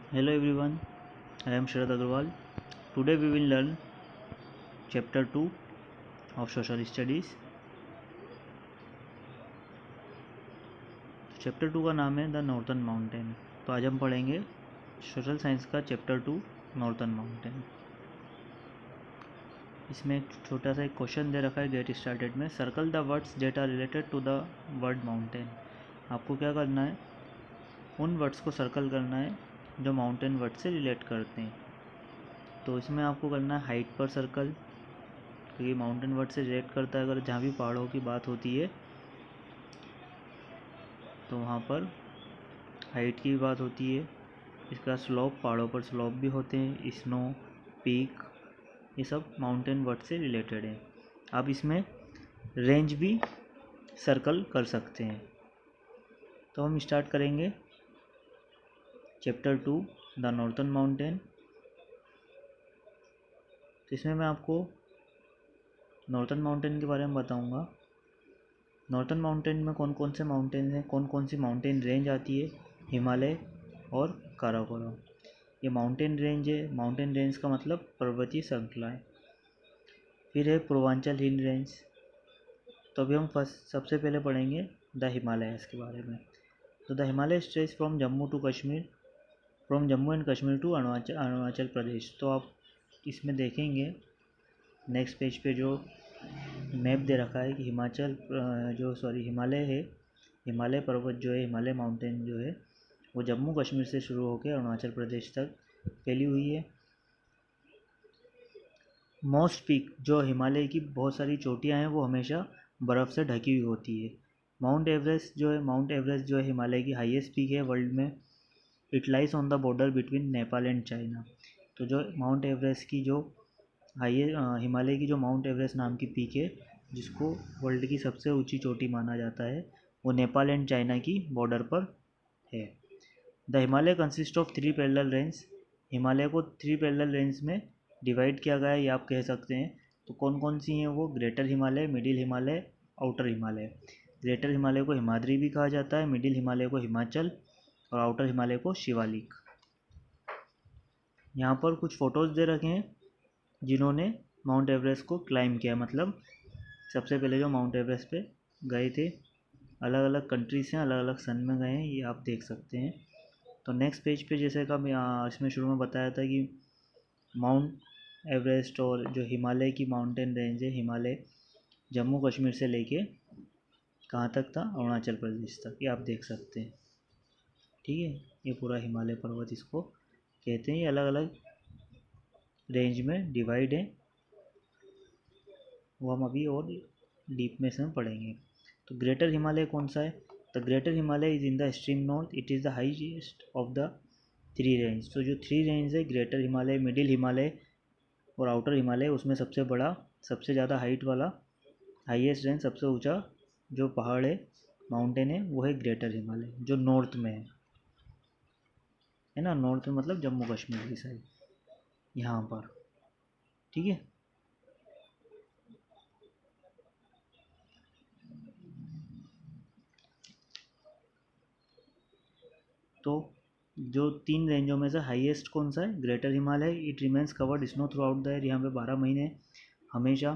Hello everyone, I am Sharad Agarwal. Today we will learn chapter 2 of social studies. Chapter 2 का नाम है the northern mountain. तो आज हम पढ़ेंगे सोशल साइंस का चैप्टर 2 नॉर्थर्न माउंटेन। इसमें एक छोटा सा एक क्वेश्चन दे रखा है गेट स्टार्टेड में, circle the words that are related to the word mountain. आपको क्या करना है, उन वर्ड्स को सर्कल करना है जो माउंटेन वर्ड से रिलेट करते हैं। तो इसमें आपको करना है हाइट पर सर्कल, क्योंकि माउंटेन वर्ड से रिलेट करता है। अगर जहाँ भी पहाड़ों की बात होती है तो वहाँ पर हाइट की बात होती है। इसका स्लोप, पहाड़ों पर स्लोप भी होते हैं, स्नो, पीक, ये सब माउंटेन वर्ड से रिलेटेड है। आप इसमें रेंज भी सर्कल कर सकते हैं। तो हम स्टार्ट करेंगे चैप्टर 2 द नॉर्थर्न माउंटेन। तो इसमें मैं आपको नॉर्थर्न माउंटेन के बारे में बताऊंगा। नॉर्थर्न माउंटेन में कौन कौन से माउंटेन हैं, कौन कौन सी माउंटेन रेंज आती है, हिमालय और काराकोरम। ये माउंटेन रेंज है। माउंटेन रेंज का मतलब पर्वतीय श्रृंखला है। फिर है पूर्वांचल हिल रेंज। तो अभी हम सबसे पहले पढ़ेंगे द हिमालयस के बारे में। तो the Himalaya stretch from Jammu to Kashmir, from Jammu and Kashmir to Arunachal Pradesh. तो आप इसमें देखेंगे नेक्स्ट पेज पे जो मैप दे रखा है कि हिमालय है, हिमालय पर्वत जो है, हिमालय माउंटेन जो है वो जम्मू कश्मीर से शुरू होकर अरुणाचल प्रदेश तक फैली हुई है। मोस्ट पीक, जो हिमालय की बहुत सारी चोटियां हैं वो हमेशा बर्फ़ से ढकी हुई होती है। माउंट एवरेस्ट जो है हिमालय की हाईएस्ट पीक है वर्ल्ड में। It lies on the border between Nepal and China. तो जो माउंट एवरेस्ट की जो हिमालय की जो माउंट एवरेस्ट नाम की पीक है, जिसको वर्ल्ड की सबसे ऊंची चोटी माना जाता है, वो नेपाल एंड चाइना की बॉर्डर पर है। The Himalaya consist of 3 parallel range. Himalaya को 3 पैरेलल रेंज में डिवाइड किया गया है, ये आप कह सकते हैं। तो कौन कौन सी हैं वो, greater Himalaya, middle Himalaya, outer Himalaya. Greater Himalaya को हिमाद्री भी कहा जाता है, मिडिल हिमालय को हिमाचल और आउटर हिमालय को शिवालिक। यहाँ पर कुछ फ़ोटोज़ दे रखे हैं जिन्होंने माउंट एवरेस्ट को क्लाइम किया, मतलब सबसे पहले जो माउंट एवरेस्ट पे गए थे। अलग अलग कंट्रीज हैं, अलग अलग सन में गए हैं, ये आप देख सकते हैं। तो नेक्स्ट पेज पे जैसे कि इसमें शुरू में बताया था कि माउंट एवरेस्ट और जो हिमालय की माउंटेन रेंज है, हिमालय जम्मू कश्मीर से लेके कहाँ तक था, अरुणाचल प्रदेश तक, ये आप देख सकते हैं। ठीक है, ये पूरा हिमालय पर्वत इसको कहते हैं। ये अलग अलग रेंज में डिवाइड है, वो हम अभी और डीप में से हम पढ़ेंगे। तो ग्रेटर हिमालय कौन सा है, the greater Himalaya is in the extreme north, it is the highest of the 3 range. तो जो 3 रेंज है, ग्रेटर हिमालय, मिडिल हिमालय और आउटर हिमालय, उसमें सबसे बड़ा, सबसे ज़्यादा हाइट वाला, हाईएस्ट रेंज, सबसे ऊंचा जो पहाड़ है, माउंटेन है, वो है ग्रेटर हिमालय, जो नॉर्थ में है ना। नॉर्थ में मतलब जम्मू कश्मीर की साइड, यहाँ पर। ठीक है, तो जो 3 रेंजों में से हाईएस्ट कौन सा है, greater Himalaya. It remains covered snow through out the year. यहाँ पे 12 महीने हमेशा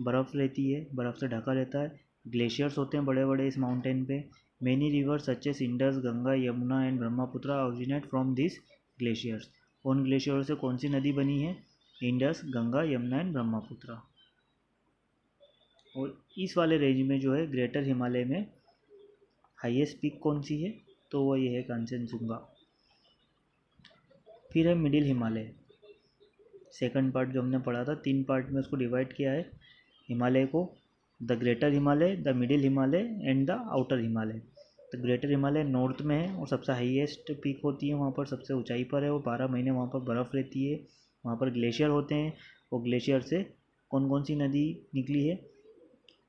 बर्फ़ रहती है, बर्फ़ से ढका रहता है। ग्लेशियर्स होते हैं बड़े बड़े इस माउंटेन पे। Many reverse such as Indus, Ganga, Yamuna and Brahmaputra originate from this glaciers. उन ग्लेशियर से कौन सी नदी बनी है, इंडस, गंगा, यमुना एंड ब्रह्मपुत्र। और इस वाले रेंज में जो है ग्रेटर हिमालय में हाईएस्ट पीक कौन सी है, तो वो ये है कांचनजुंगा। फिर है मिडिल हिमालय, सेकंड पार्ट जो हमने पढ़ा था, 3 पार्ट में उसको डिवाइड किया है हिमालय को, the greater Himalaya, the middle Himalaya and the outer Himalaya. तो ग्रेटर हिमालय नॉर्थ में है और सबसे हाईएस्ट पीक होती है, वहाँ पर सबसे ऊंचाई पर है। वो 12 महीने वहाँ पर बर्फ़ रहती है, वहाँ पर ग्लेशियर होते हैं। और ग्लेशियर से कौन कौन सी नदी निकली है,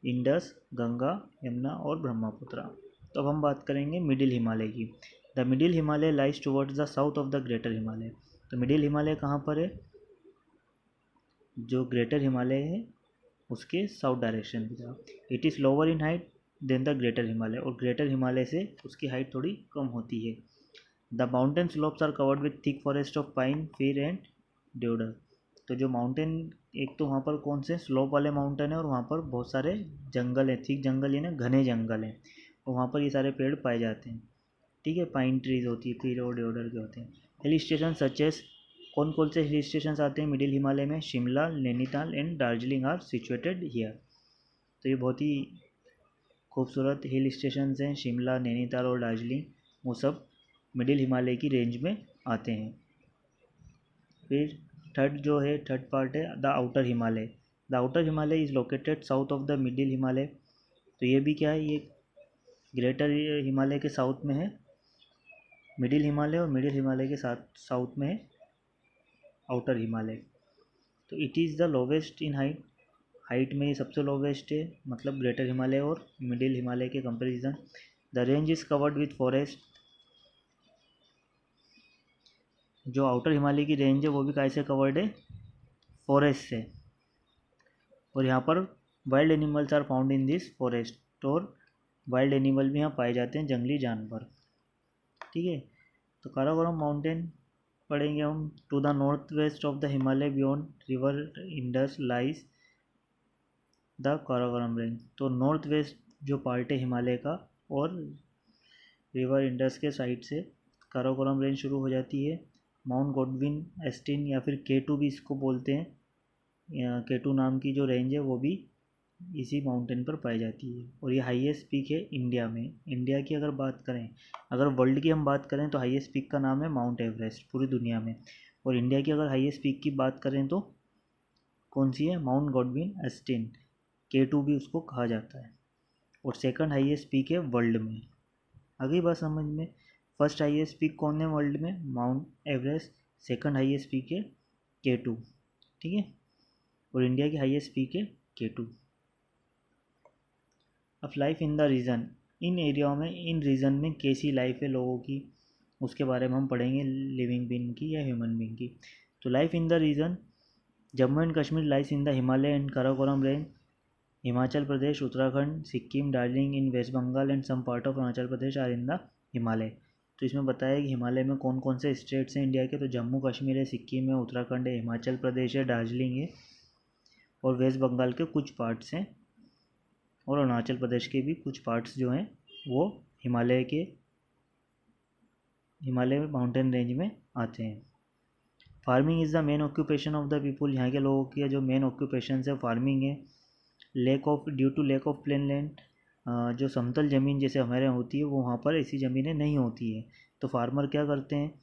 इंडस, गंगा, यमुना और ब्रह्मपुत्र। तो अब हम बात करेंगे मिडिल हिमालय की। The middle Himalaya lies towards the south of the greater Himalaya. तो मिडिल हिमालय कहाँ पर है, जो ग्रेटर हिमालय है उसके साउथ डायरेक्शन की तरफ। It is lower in height than the greater Himalaya, और ग्रेटर हिमालय से उसकी हाइट थोड़ी कम होती है। The mountain slopes are covered with thick forest of pine, fir and deodar. तो जो माउंटेन, एक तो वहाँ पर कौन से स्लोप वाले माउंटेन है और वहाँ पर बहुत सारे जंगल हैं, थिक जंगल यानी घने जंगल हैं, और वहाँ पर ये सारे पेड़ पाए जाते हैं। ठीक है, पाइन ट्रीज होती है, फीर और ड्यूडर के होते हैं। हिल स्टेशन सचेस, कौन कौन से हिल स्टेशन आते हैं मिडिल हिमालय में? Shimla, Nainital and Darjeeling are situated here. तो ये बहुत ही खूबसूरत हिल स्टेशन हैं, शिमला, नैनीताल और दार्जिलिंग, वो सब मिडिल हिमालय की रेंज में आते हैं। फिर थर्ड पार्ट है the outer Himalaya. The outer Himalaya is located south of the middle Himalaya. तो ये भी क्या है, ये ग्रेटर हिमालय के साउथ में है मिडिल हिमालय, और मिडिल हिमालय के साथ साउथ में है आउटर हिमालय। तो it is the lowest in height, height में ये सबसे लोवेस्ट है, मतलब ग्रेटर हिमालय और मिडिल हिमालय के comparison. The range is covered with forest. जो आउटर हिमालय की रेंज है वो भी कैसे कवर्ड है? फॉरेस्ट से। और यहाँ पर wild animals are found in this forest, और वाइल्ड एनिमल भी यहाँ पाए जाते हैं, जंगली जानवर। ठीक है, तो काराकोरम माउंटेन पढ़ेंगे हम। To the north west of the Himalaya beyond river Indus lies the Karakoram range. तो नॉर्थ वेस्ट जो पार्ट है हिमालय का, और रिवर इंडस के साइड से काराकोरम रेंज शुरू हो जाती है। माउंट गॉडविन एस्टिन या फिर K2 भी इसको बोलते हैं, K2 नाम की जो रेंज है वो भी इसी माउंटेन पर पाई जाती है। और ये हाईएस्ट पीक है इंडिया में। इंडिया की अगर बात करें, अगर वर्ल्ड की हम बात करें तो हाईएस्ट पीक का नाम है माउंट एवरेस्ट पूरी दुनिया में। और इंडिया की अगर हाईएस्ट पीक की बात करें तो कौन सी है? माउंट गॉडविन एस्टिन, K2 भी उसको कहा जाता है। और सेकंड हाईएस्ट पीक है वर्ल्ड में। आ गई बात समझ में? फर्स्ट हाईएस्ट पीक कौन है वर्ल्ड में? Mount Everest. Second highest peak है K2। ठीक है, और इंडिया की हाईएस्ट पीक है K2। अब life in the region, in area में, इन रीजन में कैसी लाइफ है लोगों की, उसके बारे में हम पढ़ेंगे, लिविंग बीइंग की या ह्यूमन बीइंग की। तो life in the region, Jammu and Kashmir lies in the Himalaya and Karakoram range. Himachal Pradesh, Uttarakhand, Sikkim, Darjeeling in West Bengal and some part of Arunachal Pradesh are in the Himalaya. तो इसमें बताया कि हिमालय में कौन कौन से स्टेट्स हैं इंडिया के। तो जम्मू कश्मीर है, सिक्किम है, उत्तराखंड है, हिमाचल प्रदेश है, दार्जिलिंग है, और वेस्ट बंगाल के कुछ पार्ट्स हैं, और अरुणाचल प्रदेश के भी कुछ पार्ट्स जो हैं वो हिमालय माउंटेन रेंज में आते हैं। Farming is the main occupation of the people. यहाँ के लोगों की जो मेन ऑक्यूपेशन है फार्मिंग है। Due to lack of plain land, जो समतल ज़मीन जैसे हमारे यहाँ होती है वो वहाँ पर ऐसी ज़मीनें नहीं होती है। तो फार्मर क्या करते हैं?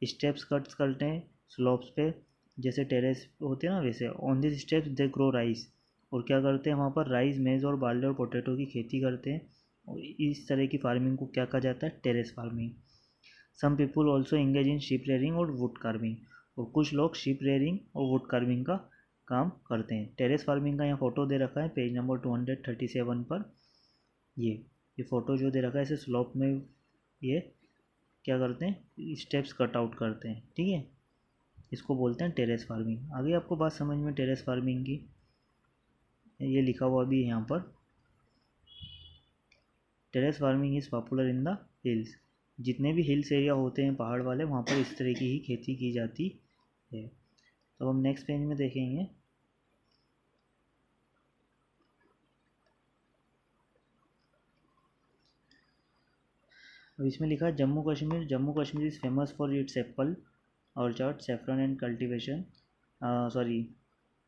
स्टेप्स कट्स करते हैं स्लोप्स पे, जैसे टेरेस होते हैं ना वैसे। On this steps they grow rice. और क्या करते हैं वहाँ पर? राइस, मेज़ और बार्ली और पोटैटो की खेती करते हैं। और इस तरह की फार्मिंग को क्या कहा जाता है? Terrace farming. Some people also engage in sheep rearing और वुड कार्विंग। और कुछ लोग शिप रेयरिंग और वुड कार्विंग का काम करते हैं। टेरेस फार्मिंग का यहाँ फ़ोटो दे रखा है पेज नंबर 237 पर। ये फ़ोटो जो दे रखा है, इसे स्लोप में ये क्या करते हैं? स्टेप्स कट आउट करते हैं। ठीक है, इसको बोलते हैं टेरेस फार्मिंग। आगे आपको बात समझ में टेरेस फार्मिंग की, ये लिखा हुआ भी है यहाँ पर। Terrace farming is popular in the hills. जितने भी हिल्स एरिया होते हैं पहाड़ वाले, वहाँ पर इस तरह की ही खेती की जाती है। तो हम नेक्स्ट पेज में देखेंगे। अब इसमें लिखा है Jammu Kashmir. Jammu Kashmir is famous for its apple orchard, saffron and cultivation. Sorry,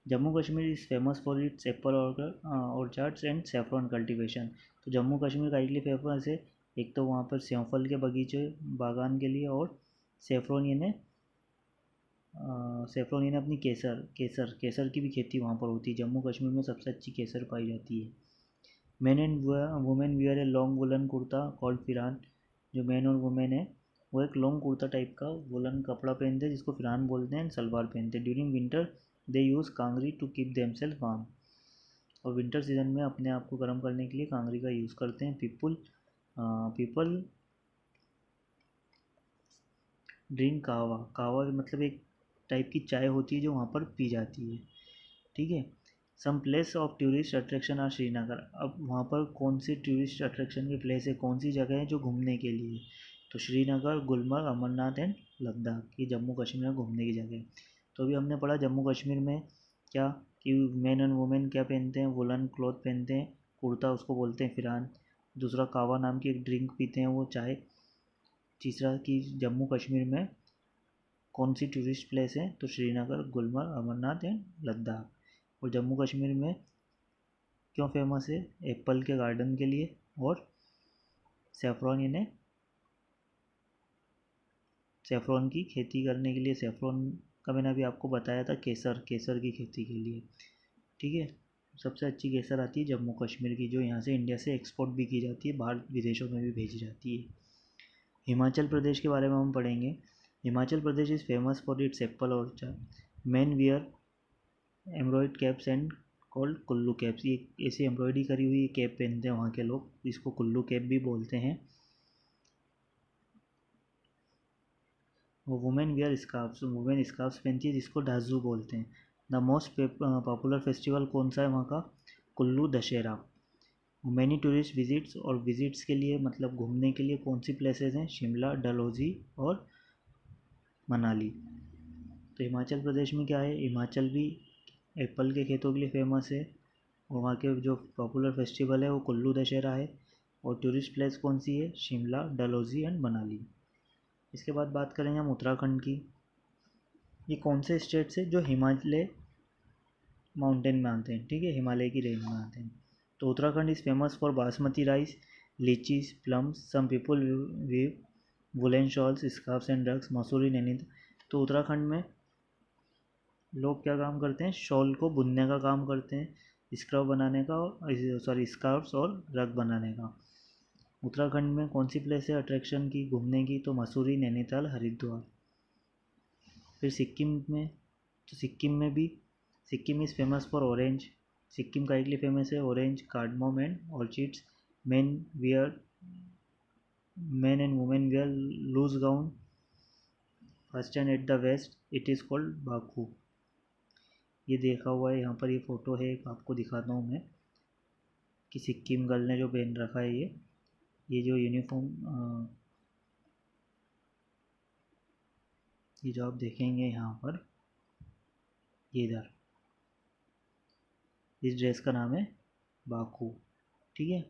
Jammu Kashmir is famous for its Apple orchards and saffron cultivation. तो जम्मू कश्मीर का लिए फेमस है, एक तो वहाँ पर सेवफल के बगीचे बागान के लिए, और सेफ्रॉन यानी अपनी केसर की भी खेती वहाँ पर होती है। जम्मू कश्मीर में सबसे अच्छी केसर पाई जाती है। Man and women wear a long woollen kurta called pheran. जो मैन और वुमेन है वो एक लॉन्ग कुर्ता टाइप का वुलन कपड़ा पहनते हैं जिसको फिरान बोलते हैं, सलवार पहनते हैं। During winter they use kangri to keep themselves warm. और विंटर सीजन में अपने आप को गर्म करने के लिए कांगरी का यूज़ करते हैं। पीपल ड्रिंक कहवा। कहवा मतलब एक टाइप की चाय होती है जो वहाँ पर पी जाती है। ठीक है, some place of tourist attraction are Srinagar. अब वहाँ पर कौन सी टूरिस्ट अट्रैक्शन की प्लेस है, कौन सी जगह है जो घूमने के लिए? तो श्रीनगर, गुलमर्ग, अमरनाथ एंड लद्दाख, ये जम्मू कश्मीर में घूमने की जगह। तो अभी हमने पढ़ा जम्मू कश्मीर में क्या कि मेन एंड वुमेन क्या पहनते हैं, वुलन क्लॉथ पहनते हैं, कुर्ता उसको बोलते हैं फिरान। दूसरा कावा नाम की एक ड्रिंक पीते हैं वो चाय। तीसरा कि जम्मू कश्मीर में कौन सी टूरिस्ट प्लेस है, तो श्रीनगर, गुलमर्ग, अमरनाथ एंड लद्दाख। और जम्मू कश्मीर में क्यों फेमस है, एप्पल के गार्डन के लिए और सेफ्रॉन, इन्हें सेफ्रॉन की खेती करने के लिए। सेफ्रॉन का मैंने अभी आपको बताया था, केसर, केसर की खेती के लिए। ठीक है, सबसे अच्छी केसर आती है जम्मू कश्मीर की, जो यहाँ से इंडिया से एक्सपोर्ट भी की जाती है, बाहर विदेशों में भी भेजी जाती है। हिमाचल प्रदेश के बारे में हम पढ़ेंगे। Himachal Pradesh is famous for its apple orchard. Men wear embroidered caps and called Kullu caps. ये ऐसी एम्ब्रॉयडरी करी हुई कैप पहनते हैं वहाँ के लोग, इसको कुल्लू कैप भी बोलते हैं। वो women wear scarfs, women scarfs पहनती है जिसको डाजू बोलते हैं। द मोस्ट पॉपुलर फेस्टिवल कौन सा है वहाँ का, Kullu Dussehra. Many tourist visits, और विजिट्स के लिए मतलब घूमने के लिए कौन सी प्लेसेस हैं, शिमला, डलहौजी और मनाली। तो हिमाचल प्रदेश में क्या है, हिमाचल भी एप्पल के खेतों के लिए फेमस है, और वहाँ के जो पॉपुलर फेस्टिवल है वो कुल्लू दशहरा है। और टूरिस्ट प्लेस कौन सी है, शिमला, डलहौजी एंड मनाली। इसके बाद बात करेंगे हम उत्तराखंड की। ये कौन से स्टेट से जो हिमालय माउंटेन में आते हैं, ठीक है, हिमालय की रेंज में आते हैं। तो Uttarakhand is famous for basmati rice, lychees, plums, some people weave woollen shawls, scarves and rugs, Mussoorie, Nainital. तो उत्तराखंड में लोग क्या काम करते हैं, शॉल को बुनने का काम करते हैं, स्क्रब बनाने का, स्कार्फ्स और रग बनाने का। उत्तराखंड में कौन सी प्लेस है अट्रैक्शन की, घूमने की, तो मसूरी, नैनीताल, हरिद्वार। फिर सिक्किम में, तो सिक्किम में भी Sikkim is famous for orange. Sikkim का के लिए फेमस है, orange, cardamom and orchids. Men wear men and women wear loose gown first and at the waist, it is called bakhu. ये देखा हुआ है, यहाँ पर ये फ़ोटो है, आपको दिखाता हूँ मैं कि सिक्किम गर्ल ने जो पहन रखा है ये जो यूनिफॉर्म, ये जो आप देखेंगे यहाँ पर, ये इधर, इस ड्रेस का नाम है बाकू। ठीक है,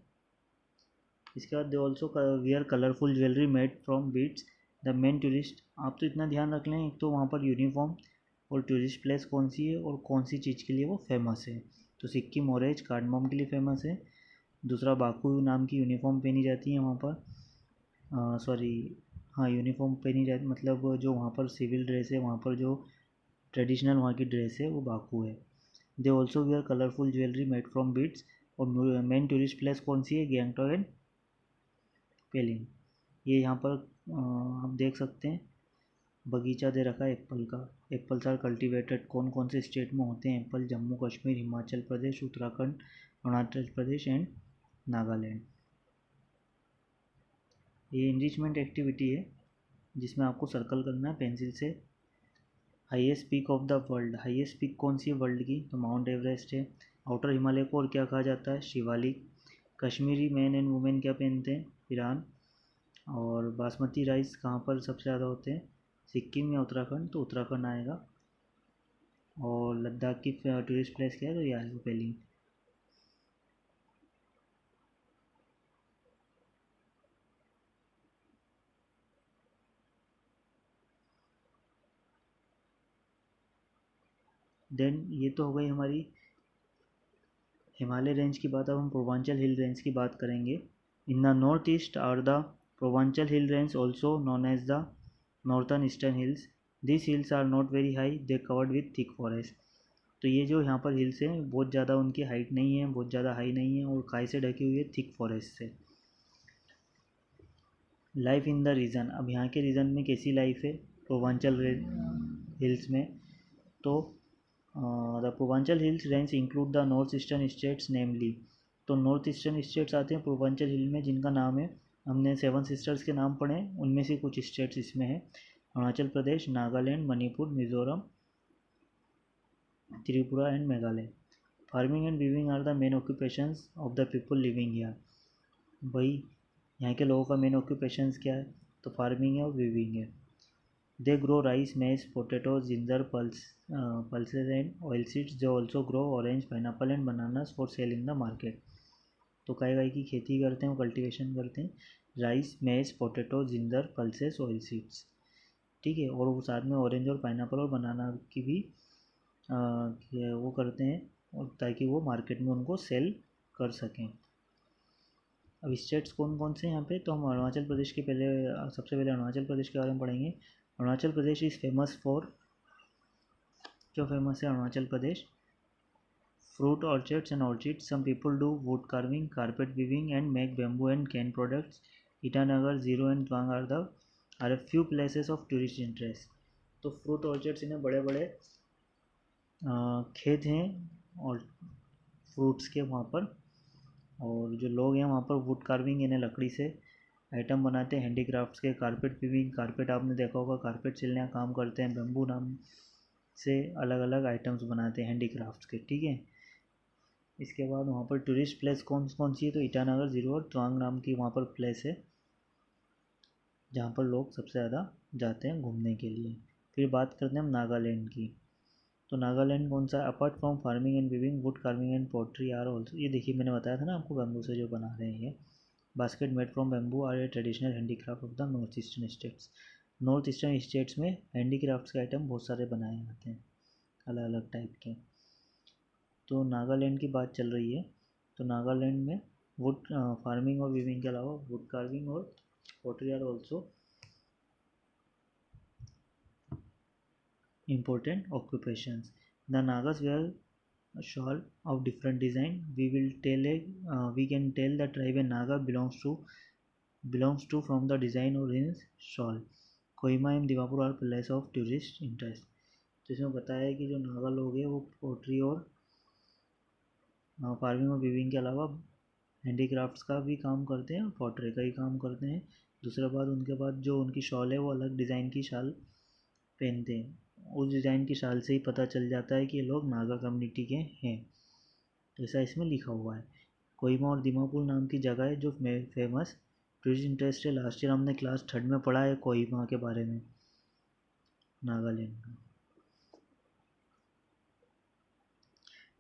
इसके बाद they also wear colourful jewellery made from beads. The main tourist, आप तो इतना ध्यान रख लें, एक तो वहाँ पर यूनिफॉर्म और टूरिस्ट प्लेस कौन सी है और कौन सी चीज़ के लिए वो फेमस है। तो सिक्किम ऑरेंज कार्डमम के लिए फेमस है। दूसरा बाकू नाम की यूनिफॉर्म पहनी जाती है वहाँ पर, सॉरी, हाँ, यूनिफॉर्म पहनी जाती, मतलब जो वहाँ पर सिविल ड्रेस है, वहाँ पर जो ट्रेडिशनल वहाँ की ड्रेस है वो बाकू है। They also wear colourful jewellery made from beads. और मेन टूरिस्ट प्लेस कौन सी है, गैंगटॉक एंड पेलिंग। ये यहाँ पर आप देख सकते हैं, बगीचा दे रखा है एप्पल का। एप्पल्स आर कल्टीवेटेड, कौन कौन से स्टेट में होते हैं एप्पल, जम्मू कश्मीर, हिमाचल प्रदेश, उत्तराखंड, अरुणाचल प्रदेश एंड नागालैंड। ये इनरिचमेंट एक्टिविटी है जिसमें आपको सर्कल करना है पेंसिल से। Highest peak of the world, highest peak कौन सी है वर्ल्ड की, तो माउंट एवरेस्ट है। आउटर हिमालय को और क्या कहा जाता है, Shivalik. Kashmiri man and women क्या पहनते हैं, ईरान। और बासमती राइस कहाँ पर सबसे ज़्यादा होते हैं, सिक्किम या उत्तराखंड, तो उत्तराखंड आएगा। और लद्दाख की टूरिस्ट प्लेस क्या है, तो ये आएगा पेलिंग। देन ये तो हो गई हमारी हिमालय रेंज की बात। अब हम पूर्वांचल हिल रेंज की बात करेंगे। In the north east are the Purvanchal hill range, also known as the northern eastern hills. This hills are not very high, they covered with thick forest. तो ये जो यहाँ पर हिल्स हैं बहुत ज़्यादा उनकी हाइट नहीं है, बहुत ज़्यादा हाई नहीं है, और खाई से ढकी हुई है थिक फॉरेस्ट से। लाइफ इन द रीजन, अब यहाँ के रीजन में कैसी लाइफ है पूर्वांचल हिल्स में, तो the Purvanchal hills range include the north eastern states namely. तो नॉर्थ ईस्टर्न स्टेट्स आते हैं पूर्वांचल हिल में, जिनका नाम है, हमने 7 सिस्टर्स के नाम पढ़े हैं, उनमें से कुछ स्टेट्स इसमें हैं, Arunachal Pradesh, Nagaland, Manipur, Mizoram, Tripura and Meghalaya. Farming and weaving are the main occupations of the people living here. भाई यहाँ के लोगों का मेन ऑक्यूपेशंस क्या है, तो फार्मिंग है और वीविंग है। They grow rice, maize, potato, ginger, pulses and oil seeds. They also grow orange, pineapple and bananas for sale in the market. तो काय की खेती करते हैं, वो कल्टीवेशन करते हैं, rice, maize, potato, ginger, pulses, oil seeds, ठीक है। और वो साथ में ऑरेंज और पाइनएप्पल और बनाना की भी वो करते हैं, और ताकि वो मार्केट में उनको सेल कर सकें। अब स्टेट्स कौन कौन से यहाँ पे, तो हम अरुणाचल प्रदेश के सबसे पहले अरुणाचल प्रदेश के बारे में पढ़ेंगे। Arunachal Pradesh is famous for, जो फेमस है Arunachal Pradesh, fruit orchards and orchids. Some people do wood carving, carpet weaving and make bamboo and cane products. Itanagar, Zero and Twang are a few places of tourist interest. तो fruit orchards इन्हें बड़े बड़े खेत हैं और fruits के वहाँ पर, और जो लोग हैं वहाँ पर वुड कार्विंग यानी लकड़ी से आइटम बनाते हैं, हैंडीक्राफ्ट्स के, कारपेट वीविंग, कारपेट आपने देखा होगा, कारपेट सिलने का काम करते हैं, बेम्बू नाम से अलग अलग आइटम्स बनाते हैं हैंडीक्राफ्ट्स के, ठीक है। इसके बाद वहाँ पर टूरिस्ट प्लेस कौन कौन सी है, तो ईटानगर, जीरो और तवांग नाम की वहाँ पर प्लेस है जहाँ पर लोग सबसे ज़्यादा जाते हैं घूमने के लिए। फिर बात करते हैं हम नागालैंड की। तो नागालैंड कौन सा, apart from farming and weaving, wood carving and pottery are also. ये देखिए मैंने बताया था ना आपको, बैम्बू से जो बना रहे हैं ये basket made from bamboo are a traditional handicraft of the north eastern states. North eastern states में हैंडीक्राफ्ट्स के आइटम बहुत सारे बनाए जाते हैं अलग अलग टाइप के। तो नागालैंड की बात चल रही है, तो नागालैंड में वुड फार्मिंग और वीविंग के अलावा वुड कार्विंग और pottery are also important occupations. The Nagas wear a shawl of different design. We can tell the tribe a Naga belongs to from the design or his shawl. Kohima एवं Dimapur are place of tourist interest. तो इसमें बताया है कि जो नागा लोग हैं वो पोट्री और फार्मिंग और वीविंग के अलावा हैंडीक्राफ्ट्स का भी काम करते हैं और पोट्री का ही काम करते हैं। दूसरा बात, उनके बाद जो उनकी शॉल है वो अलग डिज़ाइन की शाल पहनते हैं, उस डिज़ाइन की शाल से ही पता चल जाता है कि ये लोग नागा कम्युनिटी के हैं, ऐसा इसमें लिखा हुआ है। कोहिमा और दीमापुर नाम की जगह है जो फेमस टूरिस्ट इंटरेस्ट है। लास्ट ईयर हमने क्लास 3rd में पढ़ा है कोहिमा के बारे में, नागालैंड का।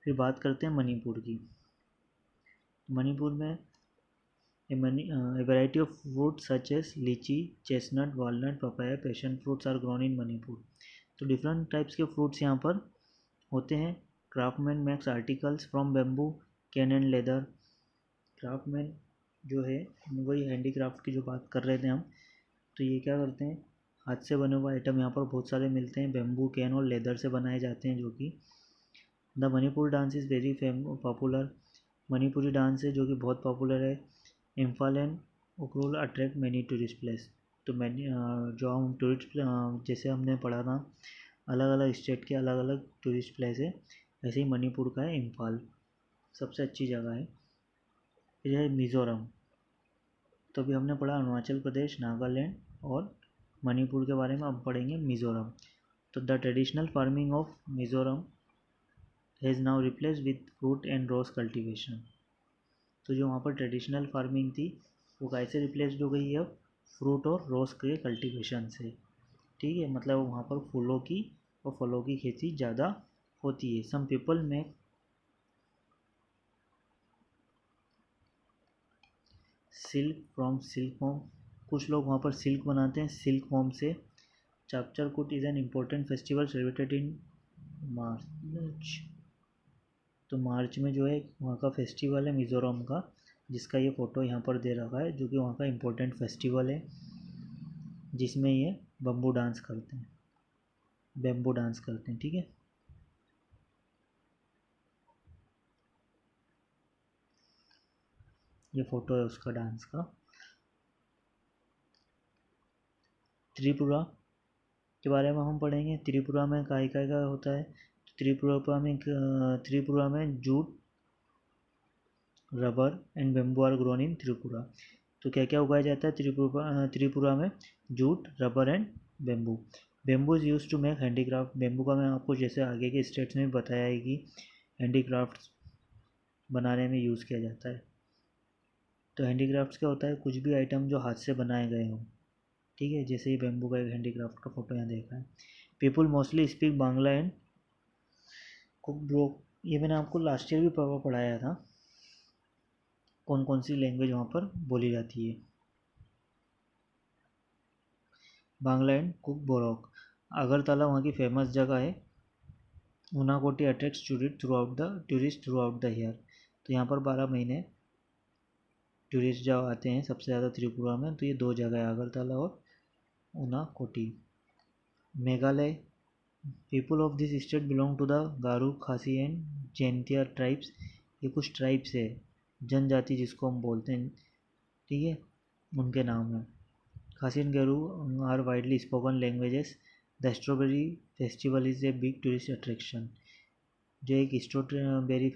फिर बात करते हैं मणिपुर की। मणिपुर में a variety of fruits such as lychee, chestnut, walnut, papaya, passion fruits are grown in Manipur. तो डिफरेंट टाइप्स के फ्रूट्स यहाँ पर होते हैं। Craftsman makes articles from bamboo, can and leather. Craftsman जो है वही हैंडीक्राफ्ट की जो बात कर रहे थे हम, तो ये क्या करते हैं, हाथ से बने हुए आइटम यहाँ पर बहुत सारे मिलते हैं, बेम्बू, कैन और लेदर से बनाए जाते हैं, जो कि the Manipur dance is very popular. Manipuri dance है जो कि बहुत पॉपुलर है। Imphal and Ukhrul attract many tourist place. तो मैंने जो हम टूरिस्ट जैसे हमने पढ़ा था अलग अलग स्टेट के अलग अलग टूरिस्ट प्लेस है, ऐसे ही मणिपुर का है इम्फाल सबसे अच्छी जगह है। फिर है मिज़ोरम। तो अभी हमने पढ़ा अरुणाचल प्रदेश, नागालैंड और मणिपुर के बारे में, अब पढ़ेंगे मिज़ोरम। तो the traditional farming of Mizoram has now replace with fruit and rose cultivation. तो जो वहाँ पर ट्रेडिशनल फार्मिंग थी वो कैसे रिप्लेस हो गई है, अब फ्रूट और रोज के कल्टीवेशन से, ठीक है। मतलब वहाँ पर फूलों की और फलों की खेती ज़्यादा होती है। सम पीपल में सिल्क फॉर्म, कुछ लोग वहाँ पर सिल्क बनाते हैं सिल्क फॉर्म से। Chapchar Kut is an important festival celebrated in March. तो मार्च में जो है वहाँ का फेस्टिवल है मिज़ोरम का, जिसका ये फ़ोटो यहाँ पर दे रखा है, जो कि वहाँ का इम्पोर्टेंट फेस्टिवल है जिसमें ये बम्बू डांस करते हैं, बेम्बू डांस करते हैं, ठीक है। ये फ़ोटो है उसका डांस का। त्रिपुरा के बारे में हम पढ़ेंगे। त्रिपुरा में काय काय का होता है, त्रिपुरा में jute, rubber and bamboo are grown in Tripura. तो क्या क्या उगाया जाता है त्रिपुरा में, jute, rubber and bamboo. Bamboo is use to make handicraft. Bamboo का मैं आपको जैसे आगे के स्टेट्स में बताया है कि हैंडीक्राफ्ट्स बनाने में यूज़ किया जाता है। तो हैंडीक्राफ्ट्स क्या होता है, कुछ भी आइटम जो हाथ से बनाए गए हों, ठीक है, जैसे ये बेम्बू का एक हैंडीक्राफ्ट का फोटो यहाँ देखा है। People mostly speak Bangla and Kokborok, ये मैंने आपको लास्ट ईयर भी पढ़ाया था, कौन कौन सी लैंग्वेज वहाँ पर बोली जाती है। बांग्ला एंड कुकबोरोक। अगरतला वहाँ की फेमस जगह है। Unakoti attracts tourist through out the year, तो यहाँ पर 12 महीने टूरिस्ट जब आते हैं सबसे ज़्यादा त्रिपुरा में, तो ये 2 जगह है, अगरतला और Unakoti. Meghalaya, people of this state belong to the Garo, Khasi and Jaintia tribes, ये कुछ ट्राइब्स है, जनजाति जिसको हम बोलते हैं, ठीक है, उनके नाम है। Khasi and Garo are widely spoken languages. The strawberry festival is a big tourist attraction, जो एक स्ट्रॉबेरी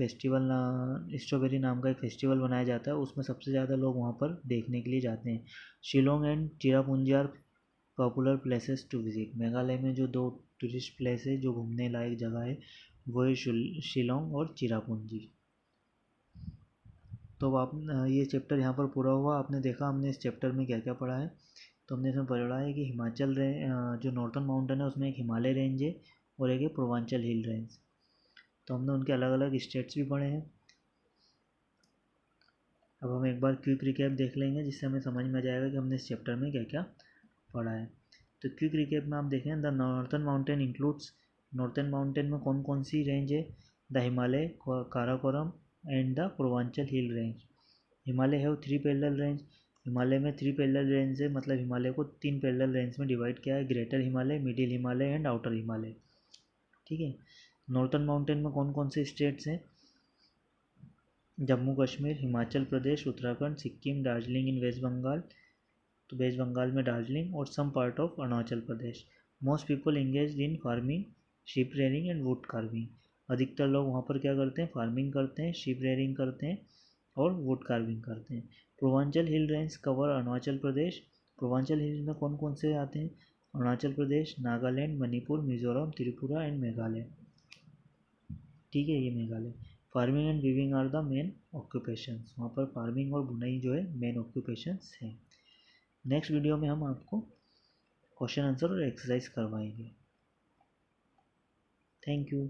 नाम का एक फेस्टिवल बनाया जाता है, उसमें सबसे ज़्यादा लोग वहाँ पर देखने के लिए जाते हैं। Shillong and Cherrapunji are popular places to visit, Meghalaya में जो 2 टूरिस्ट प्लेस है जो घूमने लायक जगह है वो है शिलोंग और चिरापुंजी। तो आप ये चैप्टर यहाँ पर पूरा हुआ। आपने देखा हमने इस चैप्टर में क्या क्या पढ़ा है। तो हमने इसमें पढ़ा है कि हिमाचल जो नॉर्थन माउंटेन है उसमें एक हिमालय रेंज है और एक है पूर्वांचल हिल रेंज। तो हमने उनके अलग अलग स्टेट्स भी पढ़े हैं। अब हम एक बार क्विक रिकैप देख लेंगे जिससे हमें समझ में आ जाएगा कि हमने इस चैप्टर में क्या क्या पढ़ा है। तो क्विक रिकैप में आप देखें, the northern mountain includes, northern mountain में कौन कौन सी रेंज है, the Himalaya, Karakoram and the Purvanchal hill range. Himalaya have 3 parallel range, Himalaya में 3 पैरेलल रेंज है, मतलब हिमालय को 3 पैरेलल रेंज में डिवाइड किया है, greater Himalaya, middle Himalaya and outer Himalaya, ठीक है। नॉर्थन माउंटेन में कौन कौन से स्टेट्स हैं, जम्मू कश्मीर, हिमाचल प्रदेश, उत्तराखंड, सिक्किम, दार्जिलिंग इन वेस्ट बंगाल, तो वेस्ट बंगाल में दार्जिलिंग, और some part of Arunachal Pradesh. Most people engage in farming, sheep rearing and wood carving, अधिकतर लोग वहाँ पर क्या करते हैं, फार्मिंग करते हैं, शिप रेयरिंग करते हैं और वुड कार्विंग करते हैं। Purvanchal hill range cover Arunachal Pradesh, Purvanchal hill में कौन कौन से आते हैं, अरुणाचल प्रदेश, नागालैंड, मणिपुर, मिजोरम, त्रिपुरा एंड मेघालय, ठीक है, ये Meghalaya. Farming and weaving are the main occupations, वहाँ पर फार्मिंग और बुनाई जो है मेन ऑक्यूपेशंस हैं। नेक्स्ट वीडियो में हम आपको क्वेश्चन आंसर और एक्सरसाइज करवाएंगे। Thank you.